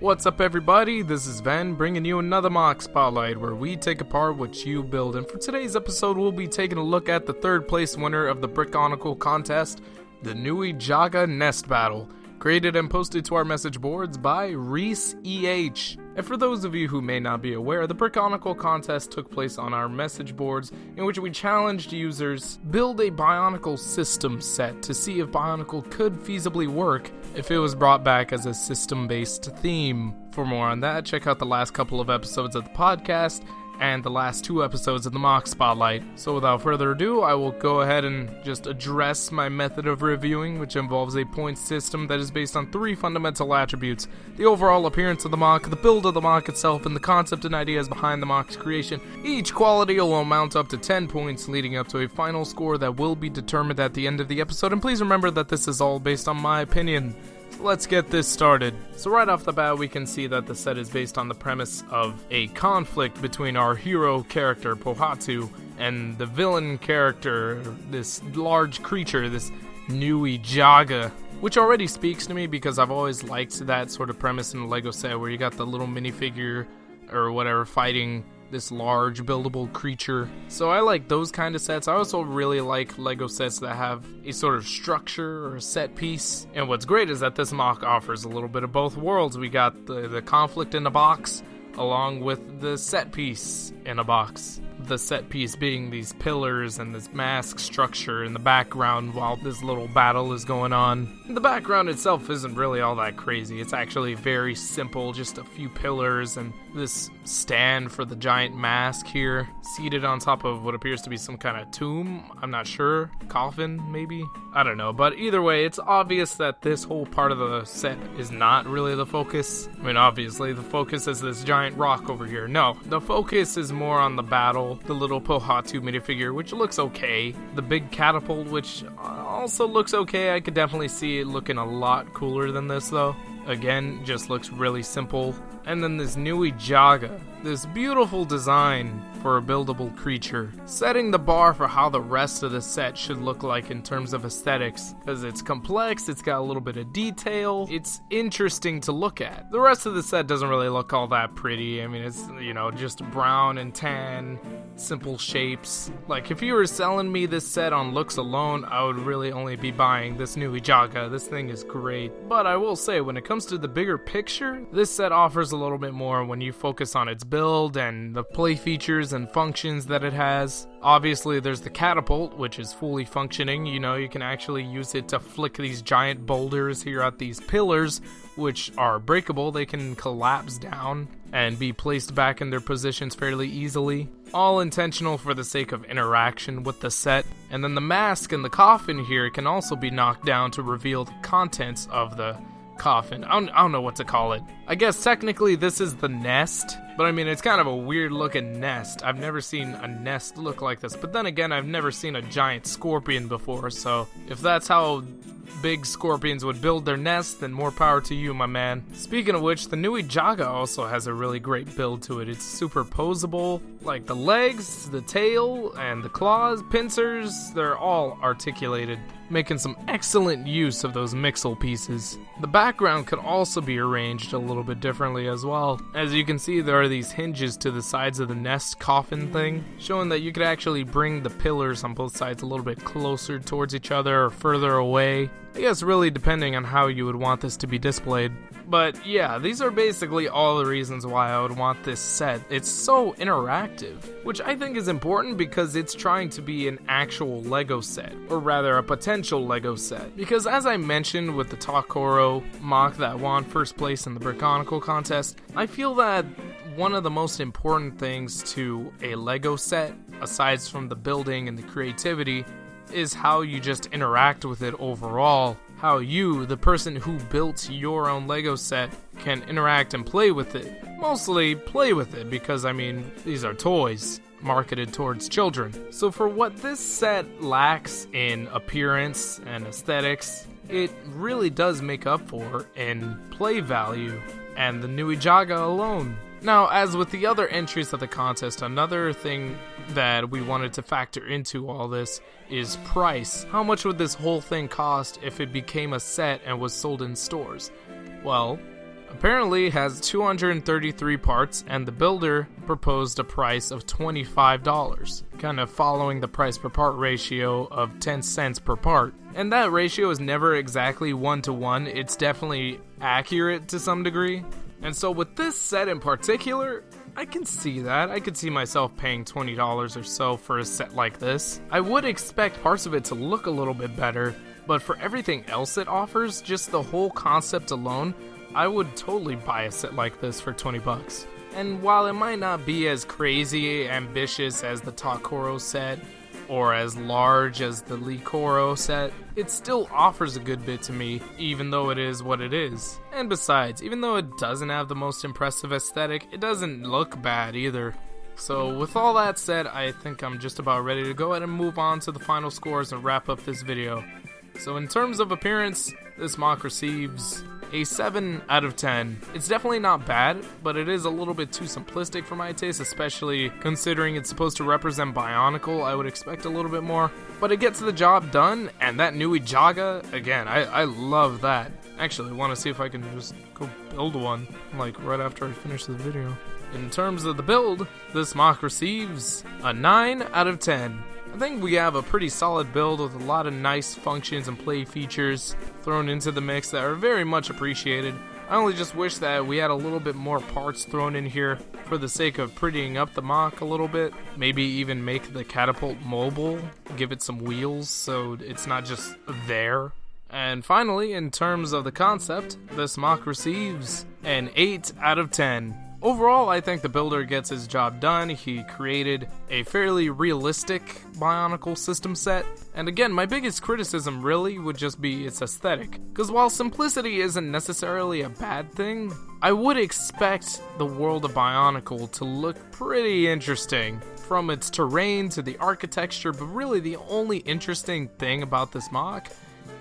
What's up everybody, this is Ven bringing you another MOC Spotlight where we take apart what you build, and for today's episode we'll be taking a look at the third place winner of the Brickonicle contest, the Nui Jaga Nest Battle, created and posted to our message boards by ReeseEH. And for those of you who may not be aware, the Brickonicle contest took place on our message boards in which we challenged users build a BIONICLE system set to see if BIONICLE could feasibly work if it was brought back as a system-based theme. For more on that, check out the last couple of episodes of the podcast and the last 2 episodes of the MOC Spotlight. So without further ado, I will go ahead and just address my method of reviewing, which involves a point system that is based on 3 fundamental attributes: the overall appearance of the MOC, the build of the MOC itself, and the concept and ideas behind the MOC's creation. Each quality will amount up to 10 points, leading up to a final score that will be determined at the end of the episode, and please remember that this is all based on my opinion. Let's get this started. So right off the bat, we can see that the set is based on the premise of a conflict between our hero character, Pohatu, and the villain character, this large creature, this Nui Jaga, which already speaks to me because I've always liked that sort of premise in a Lego set where you got the little minifigure or whatever fighting this large buildable creature. So I like those kind of sets. I also really like Lego sets that have a sort of structure or a set piece. And what's great is that this MOC offers a little bit of both worlds. We got the conflict in a box along with the set piece in a box. The set piece being these pillars and this mask structure in the background while this little battle is going on. The background itself isn't really all that crazy. It's actually very simple, just a few pillars and this stand for the giant mask here, seated on top of what appears to be some kind of tomb. I'm not sure. Coffin, maybe? I don't know. But either way, it's obvious that this whole part of the set is not really the focus. I mean, obviously, the focus is this giant rock over here. No, the focus is more on the battle, the little Pohatu minifigure, which looks okay, the big catapult, which also looks okay. I could definitely see it looking a lot cooler than this, though. Again, just looks really simple. And then this Nui Jaga, this beautiful design for a buildable creature, setting the bar for how the rest of the set should look like in terms of aesthetics, because it's complex, it's got a little bit of detail, it's interesting to look at. The rest of the set doesn't really look all that pretty. I mean, it's, just brown and tan, simple shapes. Like, if you were selling me this set on looks alone, I would really only be buying this Nui Jaga. This thing is great. But I will say, when it comes to the bigger picture, this set offers a little bit more when you focus on its build and the play features and functions that it has. Obviously, there's the catapult, which is fully functioning. You can actually use it to flick these giant boulders here at these pillars, which are breakable. They can collapse down and be placed back in their positions fairly easily. All intentional for the sake of interaction with the set. And then the mask and the coffin here can also be knocked down to reveal the contents of the coffin. I don't know what to call it. I guess technically this is the nest, but I mean, it's kind of a weird looking nest. I've never seen a nest look like this, but then again, I've never seen a giant scorpion before, so if that's how big scorpions would build their nests, then more power to you, my man. Speaking of which, the Nui Jaga also has a really great build to it. It's superposable, like the legs, the tail, and the claws, pincers, they're all articulated, making some excellent use of those mixel pieces. The background could also be arranged a little bit differently as well. As you can see, there are these hinges to the sides of the nest coffin thing, showing that you could actually bring the pillars on both sides a little bit closer towards each other or further away. I guess really depending on how you would want this to be displayed. But yeah, these are basically all the reasons why I would want this set. It's so interactive, which I think is important because it's trying to be an actual Lego set, or rather a potential Lego set. Because as I mentioned with the Takoro MOC that won first place in the Brickonicle contest, I feel that one of the most important things to a Lego set, aside from the building and the creativity, is how you just interact with it overall. How you, the person who built your own Lego set, can interact and play with it. Mostly play with it because, I mean, these are toys marketed towards children. So for what this set lacks in appearance and aesthetics, it really does make up for in play value and the Nui Jaga alone. Now, as with the other entries of the contest, another thing that we wanted to factor into all this is price. How much would this whole thing cost if it became a set and was sold in stores? Well, apparently has 233 parts, and the builder proposed a price of $25, kind of following the price per part ratio of 10 cents per part. And that ratio is never exactly 1-to-1, it's definitely accurate to some degree. And so with this set in particular, I can see that. I could see myself paying $20 or so for a set like this. I would expect parts of it to look a little bit better, but for everything else it offers, just the whole concept alone, I would totally buy a set like this for 20 bucks. And while it might not be as crazy ambitious as the Takoro set, or as large as the Likoro set, it still offers a good bit to me, even though it is what it is. And besides, even though it doesn't have the most impressive aesthetic, it doesn't look bad either. So with all that said, I think I'm just about ready to go ahead and move on to the final scores and wrap up this video. So in terms of appearance, this MOC receives a 7 out of 10. It's definitely not bad, but it is a little bit too simplistic for my taste, especially considering it's supposed to represent Bionicle. I would expect a little bit more, but it gets the job done, and that Nui Jaga, again, I love that. Actually, I want to see if I can just go build one, like right after I finish this video. In terms of the build, this MOC receives a 9 out of 10. I think we have a pretty solid build with a lot of nice functions and play features thrown into the mix that are very much appreciated. I only just wish that we had a little bit more parts thrown in here for the sake of prettying up the MOC a little bit. Maybe even make the catapult mobile, give it some wheels so it's not just there. And finally, in terms of the concept, this MOC receives an 8 out of 10. Overall, I think the builder gets his job done. He created a fairly realistic Bionicle system set. And again, my biggest criticism really would just be its aesthetic. Because while simplicity isn't necessarily a bad thing, I would expect the world of Bionicle to look pretty interesting. From its terrain to the architecture, but really the only interesting thing about this MOC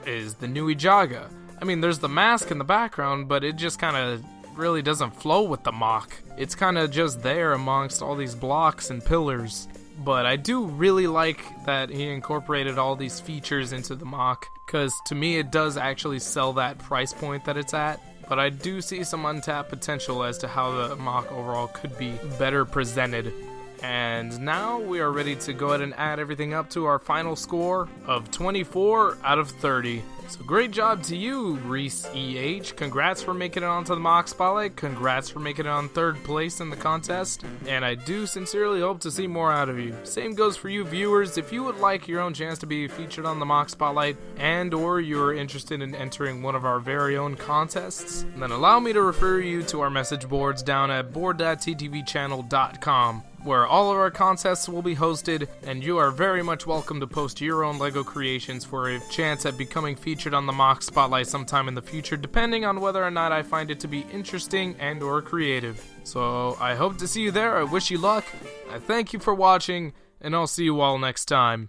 is the Nui Jaga. I mean, there's the mask in the background, but it just kind of really doesn't flow with the MOC. It's kind of just there amongst all these blocks and pillars. But I do really like that he incorporated all these features into the MOC, because to me it does actually sell that price point that it's at. But I do see some untapped potential as to how the MOC overall could be better presented. And now we are ready to go ahead and add everything up to our final score of 24 out of 30. So great job to you, ReeseEH. Congrats for making it onto the MOC Spotlight. Congrats for making it on 3rd place in the contest. And I do sincerely hope to see more out of you. Same goes for you viewers. If you would like your own chance to be featured on the MOC Spotlight, and or you're interested in entering one of our very own contests, then allow me to refer you to our message boards down at board.ttvchannel.com, where all of our contests will be hosted, and you are very much welcome to post your own LEGO creations for a chance at becoming featured on the MOC Spotlight sometime in the future, depending on whether or not I find it to be interesting and or creative. So I hope to see you there. I wish you luck. I thank you for watching, and I'll see you all next time.